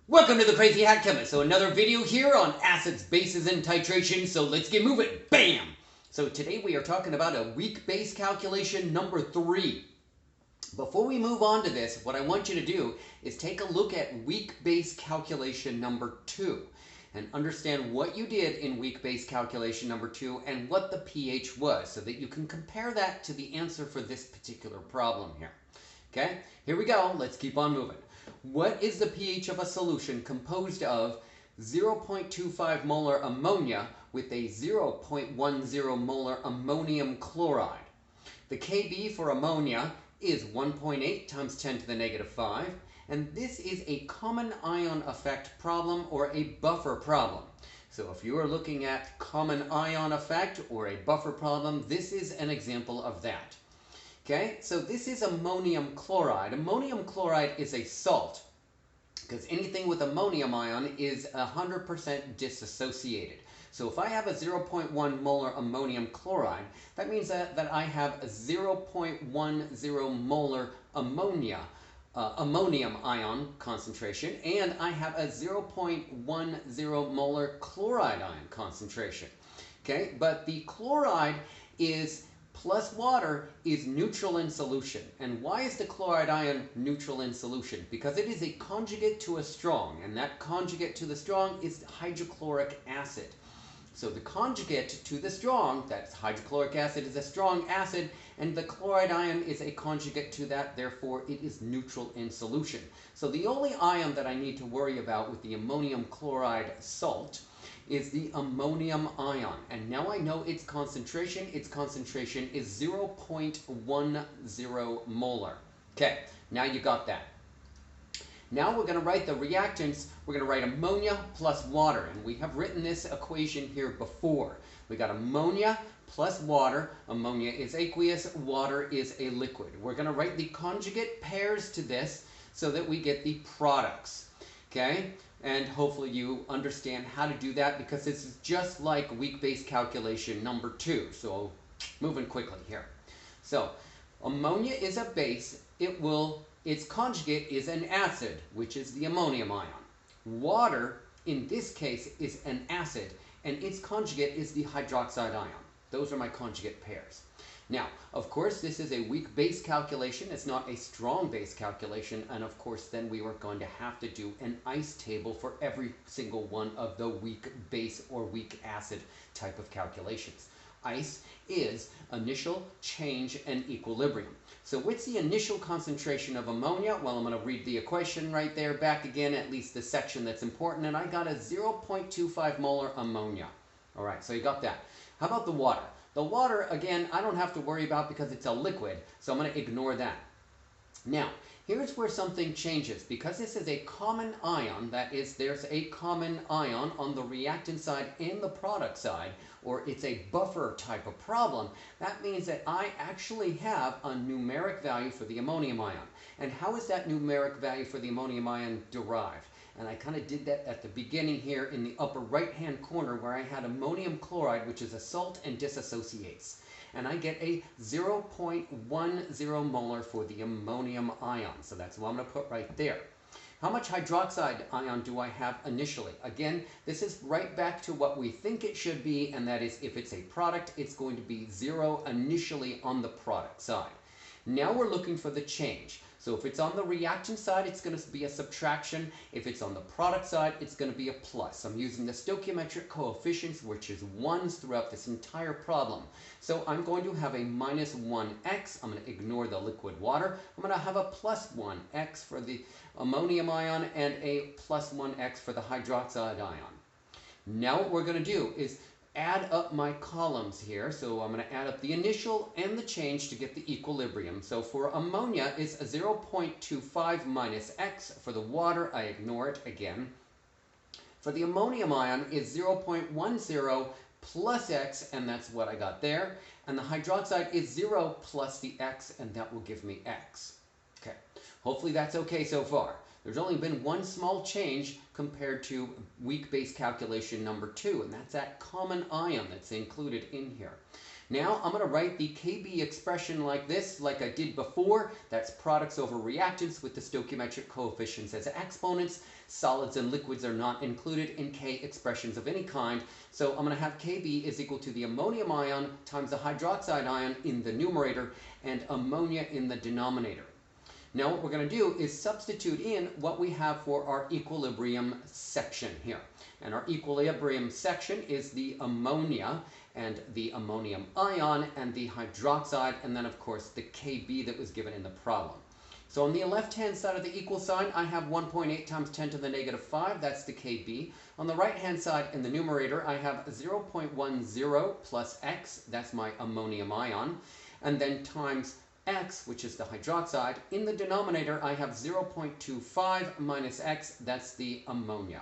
Welcome to the Crazy Hat Chemist. So another video here on acids, bases, and titration. So let's get moving. Bam! So today we are talking about a weak base calculation number 3. Before we move on to this, what I want you to do is take a look at weak base calculation number 2 and understand what you did in weak base calculation number 2 and what the pH was so that you can compare that to the answer for this particular problem here. Okay, here we go. Let's keep on moving. What is the pH of a solution composed of 0.25 molar ammonia with a 0.10 molar ammonium chloride? The Kb for ammonia is 1.8 times 10 to the negative 5, and this is a common ion effect problem or a buffer problem. So if you are looking at common ion effect or a buffer problem, this is an example of that. Okay, so this is ammonium chloride. Ammonium chloride is a salt because anything with ammonium ion is 100% dissociated. So if I have a 0.1 molar ammonium chloride, that means that I have a 0.10 molar ammonium ion concentration, and I have a 0.10 molar chloride ion concentration. Okay, but the chloride is plus water is neutral in solution. And why is the chloride ion neutral in solution? Because it is a conjugate to a strong, and that conjugate to the strong is hydrochloric acid. So the conjugate to the strong, that's hydrochloric acid, is a strong acid, and the chloride ion is a conjugate to that, therefore it is neutral in solution. So the only ion that I need to worry about with the ammonium chloride salt is the ammonium ion. And now I know its concentration. Its concentration is 0.10 molar. Okay, now you got that. Now we're going to write the reactants. We're going to write ammonia plus water. And we have written this equation here before. We got ammonia plus water. Ammonia is aqueous, water is a liquid. We're going to write the conjugate pairs to this so that we get the products. Okay? And hopefully you understand how to do that because this is just like weak base calculation number 2. So moving quickly here. So ammonia is a base. Its conjugate is an acid, which is the ammonium ion. Water, in this case, is an acid, and its conjugate is the hydroxide ion. Those are my conjugate pairs. Now, of course, this is a weak base calculation. It's not a strong base calculation. And of course, then we are going to have to do an ice table for every single one of the weak base or weak acid type of calculations. Ice is initial, change, and equilibrium. So what's the initial concentration of ammonia? Well, I'm going to read the equation right there back again, at least the section that's important. And I got a 0.25 molar ammonia. All right, so you got that. How about the water? The water, again, I don't have to worry about because it's a liquid, so I'm going to ignore that. Now, here's where something changes. Because this is a common ion, that is, there's a common ion on the reactant side and the product side, or it's a buffer type of problem, that means that I actually have a numeric value for the ammonium ion. And how is that numeric value for the ammonium ion derived? And I kind of did that at the beginning here in the upper right-hand corner where I had ammonium chloride, which is a salt and dissociates. And I get a 0.10 molar for the ammonium ion. So that's what I'm going to put right there. How much hydroxide ion do I have initially? Again, this is right back to what we think it should be, and that is if it's a product, it's going to be 0 initially on the product side. Now we're looking for the change. So if it's on the reactant side, it's going to be a subtraction. If it's on the product side, it's going to be a plus. I'm using the stoichiometric coefficients, which is 1s throughout this entire problem. So I'm going to have a minus 1x. I'm going to ignore the liquid water. I'm going to have a plus 1x for the ammonium ion and a plus 1x for the hydroxide ion. Now what we're going to do is add up my columns here. So I'm going to add up the initial and the change to get the equilibrium. So for ammonia, it's 0.25 minus x. For the water, I ignore it again. For the ammonium ion, it's 0.10 plus x, and that's what I got there. And the hydroxide is 0 plus the x, and that will give me x. Okay, hopefully that's okay so far. There's only been one small change compared to weak base calculation number 2, and that's that common ion that's included in here. Now I'm going to write the Kb expression like this, like I did before. That's products over reactants with the stoichiometric coefficients as exponents. Solids and liquids are not included in K expressions of any kind. So I'm going to have Kb is equal to the ammonium ion times the hydroxide ion in the numerator and ammonia in the denominator. Now what we're going to do is substitute in what we have for our equilibrium section here. And our equilibrium section is the ammonia and the ammonium ion and the hydroxide, and then of course the Kb that was given in the problem. So on the left-hand side of the equal sign, I have 1.8 times 10 to the negative 5, that's the Kb. On the right-hand side in the numerator, I have 0.10 plus x, that's my ammonium ion, and then times x, which is the hydroxide. In the denominator, I have 0.25 minus x, that's the ammonia.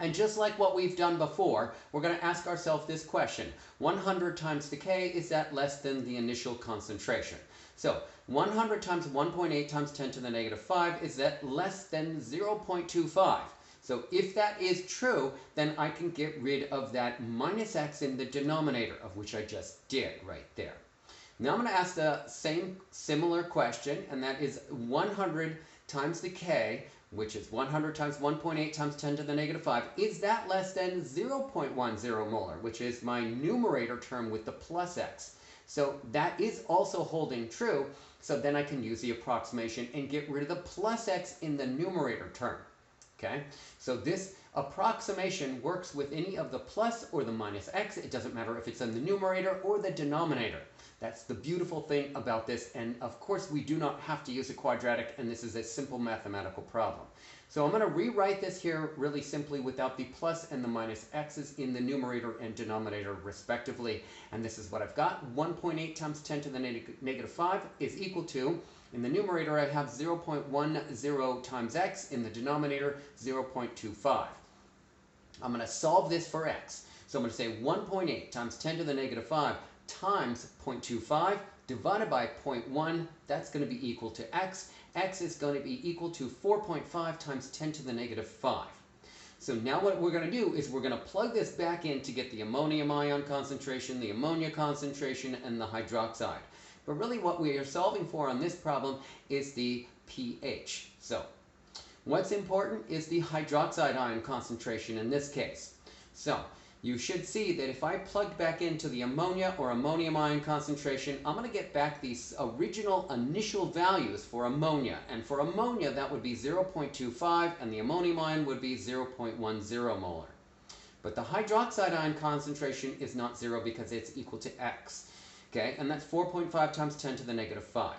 And just like what we've done before, we're going to ask ourselves this question. 100 times the K, is that less than the initial concentration? So 100 times 1.8 times 10 to the negative 5, is that less than 0.25? So if that is true, then I can get rid of that minus x in the denominator, of which I just did right there. Now I'm going to ask the same similar question, and that is 100 times the K, which is 100 times 1.8 times 10 to the negative 5, is that less than 0.10 molar, which is my numerator term with the plus x. So that is also holding true, so then I can use the approximation and get rid of the plus x in the numerator term. Okay, so this approximation works with any of the plus or the minus x. It doesn't matter if it's in the numerator or the denominator. That's the beautiful thing about this, and of course we do not have to use a quadratic, and this is a simple mathematical problem. So I'm going to rewrite this here really simply without the plus and the minus x's in the numerator and denominator respectively, and this is what I've got. 1.8 times 10 to the negative 5 is equal to, in the numerator I have 0.10 times x, in the denominator 0.25. I'm going to solve this for x. So I'm going to say 1.8 times 10 to the negative 5 times 0.25 divided by 0.1, that's going to be equal to x. X is going to be equal to 4.5 times 10 to the negative 5. So now what we're going to do is we're going to plug this back in to get the ammonium ion concentration, the ammonia concentration, and the hydroxide. But really what we are solving for on this problem is the pH. So what's important is the hydroxide ion concentration in this case. So you should see that if I plugged back into the ammonia or ammonium ion concentration, I'm going to get back these original initial values for ammonia. And for ammonia, that would be 0.25, and the ammonium ion would be 0.10 molar. But the hydroxide ion concentration is not 0 because it's equal to x. Okay, and that's 4.5 times 10 to the negative 5.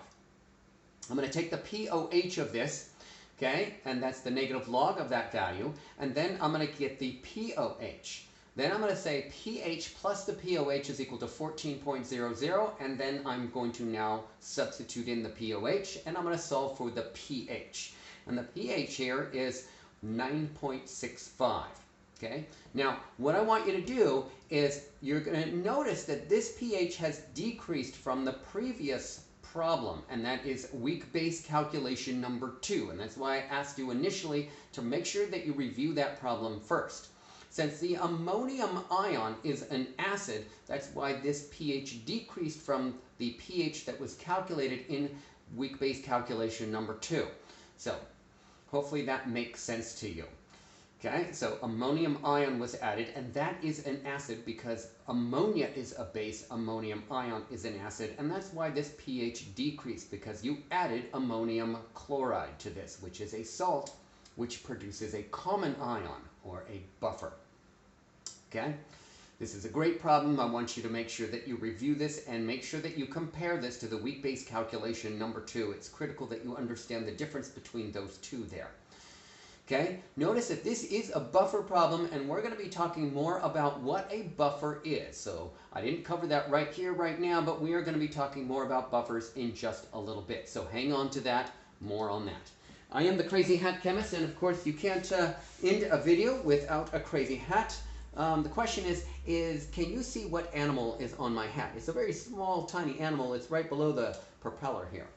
I'm going to take the pOH of this, okay, and that's the negative log of that value, and then I'm going to get the pOH. Then I'm going to say pH plus the pOH is equal to 14.00, and then I'm going to now substitute in the pOH, and I'm going to solve for the pH. And the pH here is 9.65. Okay? Now, what I want you to do is you're going to notice that this pH has decreased from the previous problem, and that is weak base calculation number 2. And that's why I asked you initially to make sure that you review that problem first. Since the ammonium ion is an acid, that's why this pH decreased from the pH that was calculated in weak base calculation number 2. So hopefully that makes sense to you. Okay, so ammonium ion was added, and that is an acid because ammonia is a base, ammonium ion is an acid, and that's why this pH decreased, because you added ammonium chloride to this, which is a salt which produces a common ion or a buffer. Okay, this is a great problem. I want you to make sure that you review this and make sure that you compare this to the weak base calculation number 2. It's critical that you understand the difference between those two there. Okay, notice that this is a buffer problem, and we're going to be talking more about what a buffer is. So I didn't cover that right here, right now, but we are going to be talking more about buffers in just a little bit. So hang on to that, more on that. I am the Crazy Hat Chemist, and of course you can't end a video without a crazy hat. The question is can you see what animal is on my hat? It's a very small, tiny animal. It's right below the propeller here.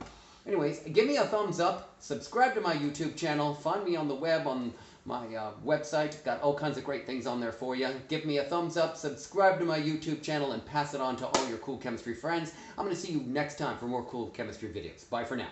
Anyways, give me a thumbs up, subscribe to my YouTube channel, find me on the web on my website. Got all kinds of great things on there for you. Give me a thumbs up, subscribe to my YouTube channel, and pass it on to all your cool chemistry friends. I'm going to see you next time for more cool chemistry videos. Bye for now.